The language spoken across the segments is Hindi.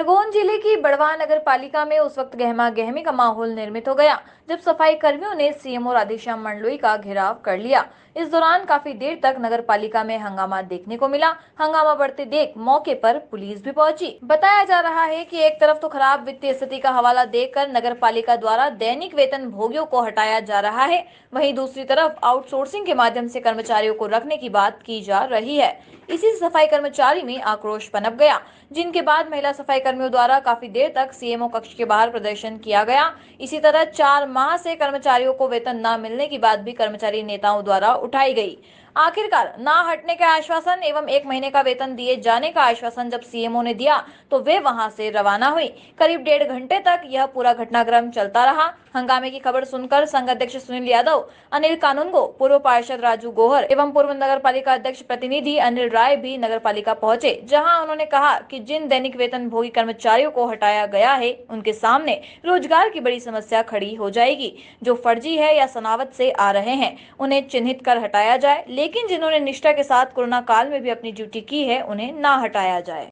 खरगोन जिले की बड़वाह नगर पालिका में उस वक्त गहमा गहमी का माहौल निर्मित हो गया जब सफाई कर्मियों ने सीएमओ राधेश्याम मंडलोई का घेराव कर लिया। इस दौरान काफी देर तक नगर पालिका में हंगामा देखने को मिला। हंगामा बढ़ते देख मौके पर पुलिस भी पहुंची। बताया जा रहा है कि एक तरफ तो खराब वित्तीय स्थिति का हवाला देकर नगर पालिका द्वारा दैनिक वेतन भोगियों को हटाया जा रहा है, वहीं दूसरी तरफ आउटसोर्सिंग के माध्यम से कर्मचारियों को रखने की बात की जा रही है। इसी से सफाई कर्मचारी में आक्रोश पनप गया, जिनके बाद महिला सफाई कर्मियों द्वारा काफी देर तक सीएमओ कक्ष के बाहर प्रदर्शन किया गया। इसी तरह 4 माह से कर्मचारियों को वेतन न मिलने की बात भी कर्मचारी नेताओं द्वारा उठाई गई। आखिरकार ना हटने का आश्वासन एवं 1 महीने का वेतन दिए जाने का आश्वासन जब सीएमओ ने दिया तो वे वहां से रवाना हुई। करीब 1.5 घंटे तक यह पूरा घटनाक्रम चलता रहा। हंगामे की खबर सुनकर संघ अध्यक्ष सुनील यादव, अनिल कानूनगो, पूर्व पार्षद राजू गोहर एवं पूर्व नगर पालिका अध्यक्ष प्रतिनिधि अनिल राय भी नगर पालिका पहुंचे, जहां उन्होंने कहा कि जिन दैनिक वेतन भोगी कर्मचारियों को हटाया गया है उनके सामने रोजगार की बड़ी समस्या खड़ी हो जाएगी। जो फर्जी है या सनावत से आ रहे हैं उन्हें चिन्हित कर हटाया जाए, लेकिन जिन्होंने निष्ठा के साथ कोरोना काल में भी अपनी ड्यूटी की है उन्हें ना हटाया जाए।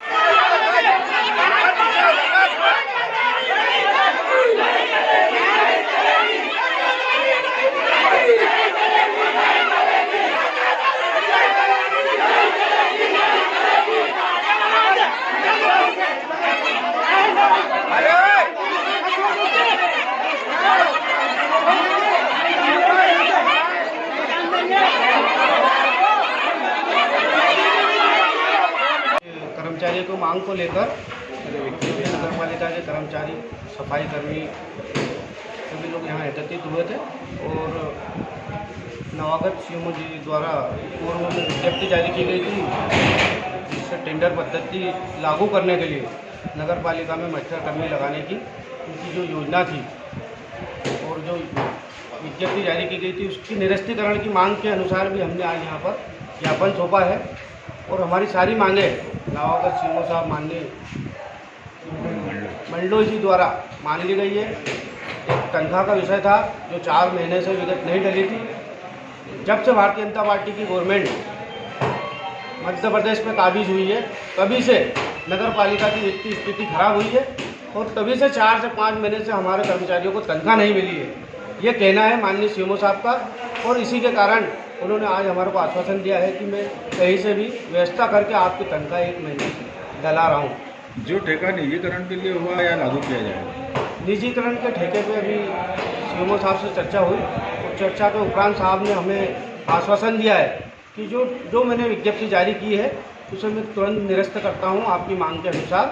कर्मचारियों को मांग को लेकर नगर पालिका के कर्मचारी, सफाई कर्मी सभी लोग यहाँ एकत्रित हुए थे और नवागत सीएमओ जी द्वारा पूर्व में विज्ञप्ति जारी की गई थी, जिससे टेंडर पद्धति लागू करने के लिए नगर पालिका में मस्टर कर्मी लगाने की उनकी जो योजना थी और जो विज्ञप्ति जारी की गई थी उसकी निरस्तीकरण की मांग के अनुसार भी हमने आज यहाँ पर ज्ञापन सौंपा है और हमारी सारी मांगें नवागत सीएमओ साहब माननीय मंडलोई जी द्वारा मान ली गई है। एक तनख्वाह का विषय था जो 4 महीने से विगत नहीं टली थी। जब से भारतीय जनता पार्टी की गवर्नमेंट मध्य प्रदेश में काबिज हुई है तभी से नगर पालिका की वित्तीय स्थिति खराब हुई है और तभी से 4 से 5 महीने से हमारे कर्मचारियों को तनख्वाह नहीं मिली है, ये कहना है माननीय सीएमओ साहब का। और इसी के कारण उन्होंने आज हमारे को आश्वासन दिया है कि मैं कहीं से भी व्यवस्था करके आपकी तनख्वाह 1 महीने दिला रहा हूँ। जो ठेका निजीकरण के लिए हुआ या लागू किया जाएगा? निजीकरण के ठेके पे अभी सीएमओ साहब से चर्चा हुई और चर्चा के उपरांत साहब ने हमें आश्वासन दिया है कि जो मैंने विज्ञप्ति जारी की है उसे मैं तुरंत निरस्त करता हूँ आपकी मांग के अनुसार,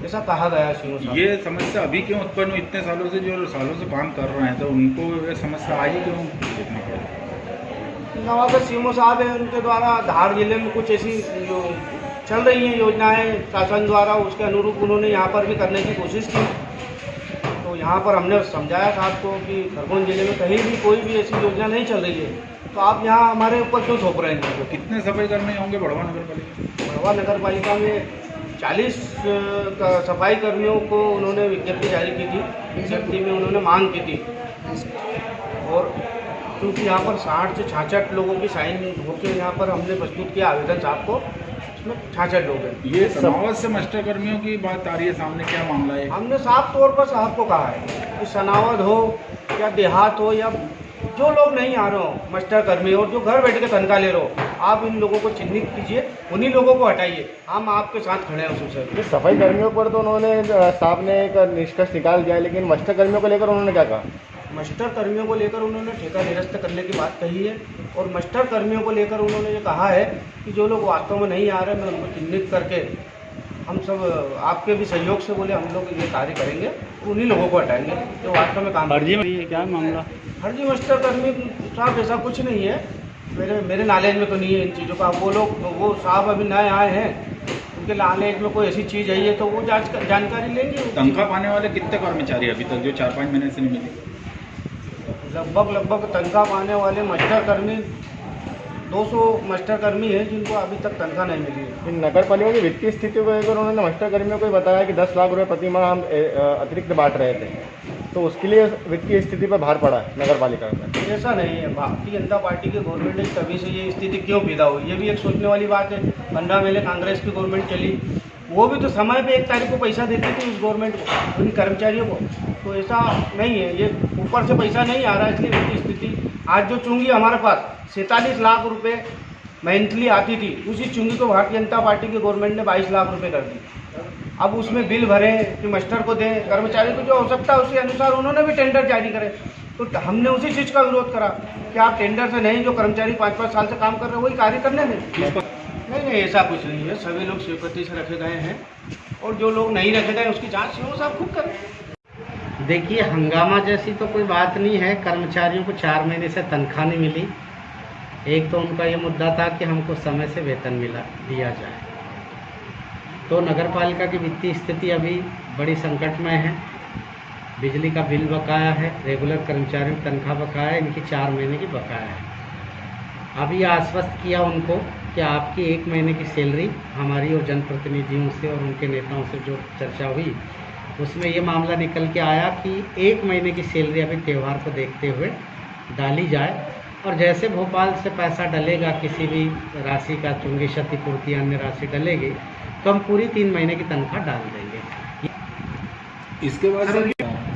ऐसा कहा गया सीएमओ साहब। ये समस्या अभी क्यों उत्पन्न हुई? इतने सालों से जो सालों से काम कर रहे हैं तो उनको ये समस्या आज ही क्यों देखना पड़ा? नवागत सीएमओ साहब है, उनके द्वारा धार जिले में कुछ ऐसी जो चल रही हैं योजनाएं शासन द्वारा, उसके अनुरूप उन्होंने यहाँ पर भी करने की कोशिश की। तो यहाँ पर हमने समझाया साहब को कि खरगोन जिले में कहीं भी कोई भी ऐसी योजना नहीं चल रही है, तो आप यहाँ हमारे ऊपर क्यों थोप रहे हैं? तो कितने सफाई कर्मी होंगे बड़वाह नगर पालिका? बड़वाह नगर पालिका में 40 सफाई कर्मियों को उन्होंने विज्ञप्ति जारी की थी। विज्ञप्ति में उन्होंने मांग की थी और क्योंकि यहाँ पर 60 से 66 लोगों की साइन होकर यहाँ पर हमने प्रस्तुत किया आवेदन साहब को, उसमें 66 लोग हैं। ये सनावत से मास्टर कर्मियों की बात आ रही है सामने, क्या मामला है? हमने साफ तौर पर साहब को कहा है कि सनावत हो या देहात हो या जो लोग नहीं आ रहे हो मास्टर कर्मी और जो घर बैठ के तनख्वाह ले रहे हो, आप इन लोगों को चिन्हित कीजिए, उन्हीं लोगों को हटाइए, हम आपके साथ खड़े हैं उस विषय। सफाई कर्मियों पर तो उन्होंने साहब ने एक निष्कर्ष निकाल दिया, लेकिन मास्टर कर्मियों को लेकर उन्होंने क्या कहा? मास्टर कर्मियों को लेकर उन्होंने ठेका निरस्त करने की बात कही है और मास्टर कर्मियों को लेकर उन्होंने ये कहा है कि जो लोग वास्तव में नहीं आ रहे मैं उनको चिन्हित करके हम सब आपके भी सहयोग से बोले हम लोग ये कार्य करेंगे, उन्हीं लोगों को हटाएंगे जो वास्तव में काम। फर्जी में क्या मामला? फर्जी मास्टर कर्मी साहब ऐसा कुछ नहीं है, मेरे नॉलेज में तो नहीं है इन चीज़ों का। वो साहब अभी नए आए हैं, उनके नॉलेज में कोई ऐसी चीज़ है तो वो जानकारी लेंगे। तनख्वाह पाने वाले कितने कर्मचारी अभी तक जो 4-5 महीने से नहीं मिले? लगभग तनख्वाह पाने वाले मास्टर कर्मी 200 मास्टर कर्मी हैं जिनको अभी तक तनख्वाह नहीं मिली है। नगर पालिका की वित्तीय स्थिति को लेकर उन्होंने मास्टर कर्मियों को बताया कि 10 लाख रुपए प्रति माह हम अतिरिक्त बांट रहे थे, तो उसके लिए वित्तीय स्थिति पर भार पड़ा है नगर पालिका में। ऐसा नहीं है, भारतीय जनता पार्टी की गवर्नमेंट है तभी से ये स्थिति क्यों पैदा हुई, ये भी एक सोचने वाली बात है। 15 महीने कांग्रेस की गवर्नमेंट चली, वो भी तो समय पे 1 तारीख को पैसा देती थी उस गवर्नमेंट को, उन कर्मचारियों को। तो ऐसा नहीं है, ये ऊपर से पैसा नहीं आ रहा है, इसलिए वित्तीय स्थिति आज जो चुंगी हमारे पास 47 लाख रुपए मंथली आती थी, उसी चुंगी को भारतीय जनता पार्टी की गवर्नमेंट ने 22 लाख रुपए कर दी। अब उसमें बिल भरें कि मास्टर को दें, कर्मचारी को जो आवश्यकता है उसी अनुसार उन्होंने भी टेंडर जारी करे। तो हमने उसी चीज़ का विरोध करा कि आप टेंडर से नहीं, जो कर्मचारी 5-5 साल से काम कर रहे हैं वही कार्य करने दें। नहीं, ऐसा कुछ नहीं है, सभी लोग स्वीकृति से रखे गए हैं और जो लोग नहीं रखे गए उसकी जाँच सीओ साहब खुद करें। देखिए, हंगामा जैसी तो कोई बात नहीं है। कर्मचारियों को 4 महीने से तनख्वाह नहीं मिली। एक तो उनका ये मुद्दा था कि हमको समय से वेतन दिया जाए। तो नगर पालिका की वित्तीय स्थिति अभी बड़ी संकट में है। बिजली का बिल बकाया है, रेगुलर कर्मचारियों की तनख्वाह बकाया है, इनकी 4 महीने की बकाया है। अभी आश्वस्त किया उनको कि आपकी 1 महीने की सैलरी हमारी और जनप्रतिनिधियों से और उनके नेताओं से जो चर्चा हुई उसमें ये मामला निकल के आया कि 1 महीने की सैलरी अभी त्यौहार को देखते हुए डाली जाए, और जैसे भोपाल से पैसा डलेगा, किसी भी राशि का चुंगी क्षतिपूर्ति अन्य राशि डलेगी, तो हम पूरी 3 महीने की तनख्वाह डाल देंगे। इसके बाद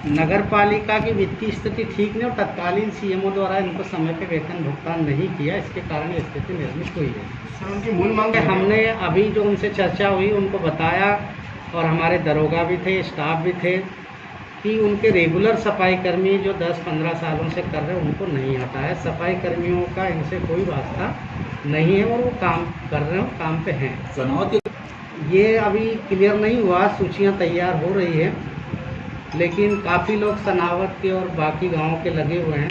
नगर पालिका की वित्तीय स्थिति ठीक नहीं और तत्कालीन सीएमओ द्वारा इनको समय पे वेतन भुगतान नहीं किया, इसके कारण ये स्थिति निर्मित हुई है। सर, उनकी मूल मांग हमने अभी जो उनसे चर्चा हुई उनको बताया, और हमारे दरोगा भी थे, स्टाफ भी थे, कि उनके रेगुलर सफाई कर्मी जो 10-15 सालों से कर रहे हैं उनको नहीं हटा है। सफाई कर्मियों का इनसे कोई वास्ता नहीं है और वो काम कर रहे हैं, काम पे हैं। ये अभी क्लियर नहीं हुआ, सूचियाँ तैयार हो रही है, लेकिन काफ़ी लोग सनावत के और बाकी गाँव के लगे हुए हैं।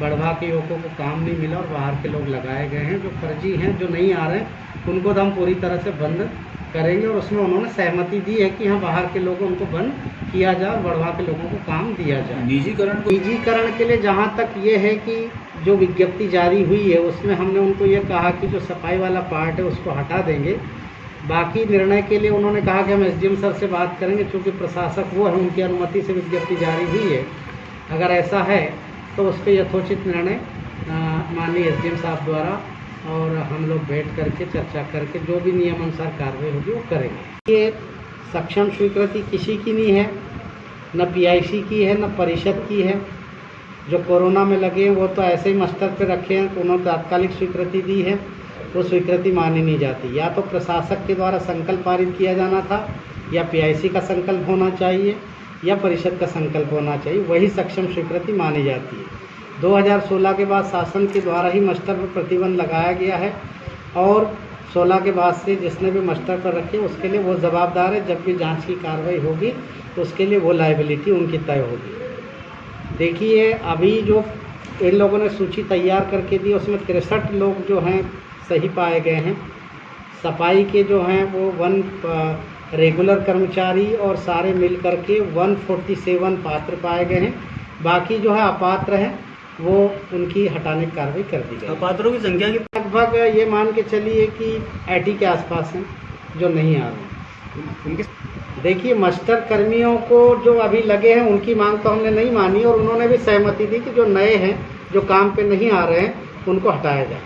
बढ़वा के युवकों को काम नहीं मिला और बाहर के लोग लगाए गए हैं। जो फर्जी हैं, जो नहीं आ रहे हैं, उनको तो हम पूरी तरह से बंद करेंगे, और उसमें उन्होंने सहमति दी है कि हाँ, बाहर के लोगों को बंद किया जाए और बढ़वा के लोगों को काम दिया जाए। निजीकरण के लिए जहाँ तक ये है कि जो विज्ञप्ति जारी हुई है उसमें हमने उनको ये कहा कि जो सफाई वाला पार्ट है उसको हटा देंगे। बाकी निर्णय के लिए उन्होंने कहा कि हम एसडीएम सर से बात करेंगे, क्योंकि प्रशासक वो है, उनकी अनुमति से विज्ञप्ति जारी हुई है। अगर ऐसा है तो उस पर यथोचित निर्णय माननीय एसडीएम साहब द्वारा और हम लोग बैठ करके चर्चा करके जो भी नियमानुसार कार्रवाई होगी वो करेंगे। ये सक्षम स्वीकृति किसी की नहीं है, न पीआईसी की है, न परिषद की है। जो कोरोना में लगे हैं वो तो ऐसे ही मस्टर पे रखे हैं, उन्होंने तात्कालिक स्वीकृति दी है, वो स्वीकृति मानी नहीं जाती। या तो प्रशासक के द्वारा संकल्प पारित किया जाना था, या पीआईसी का संकल्प होना चाहिए, या परिषद का संकल्प होना चाहिए, वही सक्षम स्वीकृति मानी जाती है। 2016 के बाद शासन के द्वारा ही मस्टर पर प्रतिबंध लगाया गया है, और 16 के बाद से जिसने भी मस्टर पर रखे उसके लिए वो जवाबदार है। जब भी जांच की कार्रवाई होगी तो उसके लिए वो लायबिलिटी उनकी तय होगी। देखिए, अभी जो इन लोगों ने सूची तैयार करके दी उसमें 63 लोग जो हैं सही पाए गए हैं। सफाई के जो हैं वो 1 रेगुलर कर्मचारी और सारे मिल करके 147 पात्र पाए गए हैं। बाकी जो है अपात्र हैं, वो उनकी हटाने की कार्रवाई कर दी गई। अपात्रों की संख्या की लगभग ये मान के चलिए कि 80 के आसपास हैं जो नहीं आ रहे। देखिए, मास्टर कर्मियों को जो अभी लगे हैं उनकी मांग तो हमने नहीं मानी, और उन्होंने भी सहमति दी कि जो नए हैं, जो काम पे नहीं आ रहे हैं, उनको हटाया जाए।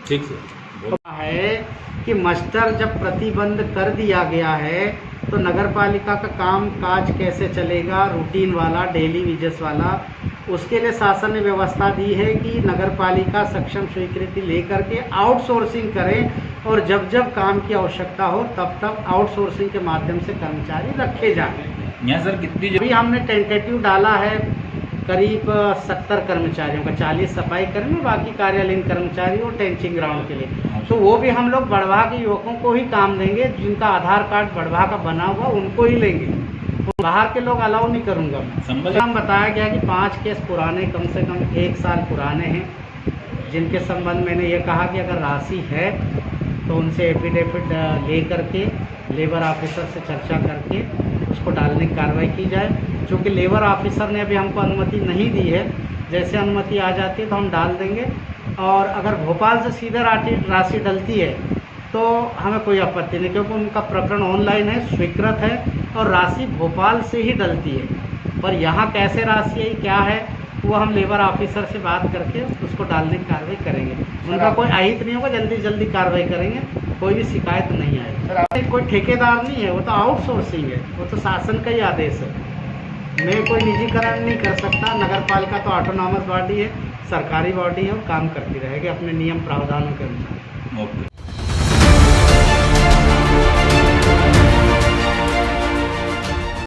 ठीक से है कि मास्टर जब प्रतिबंध कर दिया गया है तो नगर पालिका का काम काज कैसे चलेगा, रूटीन वाला, डेली वेजेस वाला, उसके लिए शासन ने व्यवस्था दी है कि नगर पालिका सक्षम स्वीकृति लेकर के आउटसोर्सिंग करें, और जब जब काम की आवश्यकता हो तब तब आउटसोर्सिंग के माध्यम से कर्मचारी रखे जाएं। यहाँ सर कितनी अभी हमने टेंटेटिव डाला है करीब 70 कर्मचारियों का, 40 सफाई कर्मी, बाकी कार्यालयीन कर्मचारी और टेंचिंग ग्राउंड के लिए। तो वो भी हम लोग बढ़वा के युवकों को ही काम देंगे, जिनका आधार कार्ड बढ़वा का बना हुआ उनको ही लेंगे, बाहर के लोग अलाउ नहीं करूँगा मैं। हम बताया गया कि 5 केस पुराने, कम से कम 1 साल पुराने हैं, जिनके संबंध मैंने ये कहा कि अगर राशि है तो उनसे एफिडेविट ले करके लेबर ऑफिसर से चर्चा करके उसको डालने की कार्रवाई की जाए। क्योंकि लेबर ऑफिसर ने अभी हमको अनुमति नहीं दी है, जैसे अनुमति आ जाती है तो हम डाल देंगे। और अगर भोपाल से सीधे राशि डलती है तो हमें कोई आपत्ति नहीं, क्योंकि उनका प्रकरण ऑनलाइन है, स्वीकृत है, और राशि भोपाल से ही डलती है। पर यहाँ कैसे राशि है, क्या है, वो हम लेबर ऑफिसर से बात करके उसको डालने की कार्रवाई करेंगे। उनका कोई अहित नहीं होगा, जल्दी जल्दी कार्रवाई करेंगे। कोई भी शिकायत नहीं आई। सर कोई ठेकेदार नहीं है, वो तो आउटसोर्सिंग है, वो तो शासन का ही आदेश है। मैं कोई निजीकरण नहीं कर सकता। नगर पालिका तो ऑटोनॉमस बॉडी है, सरकारी बॉडी है, वो काम करती रहेगी अपने नियम प्रावधानों के अनुसार।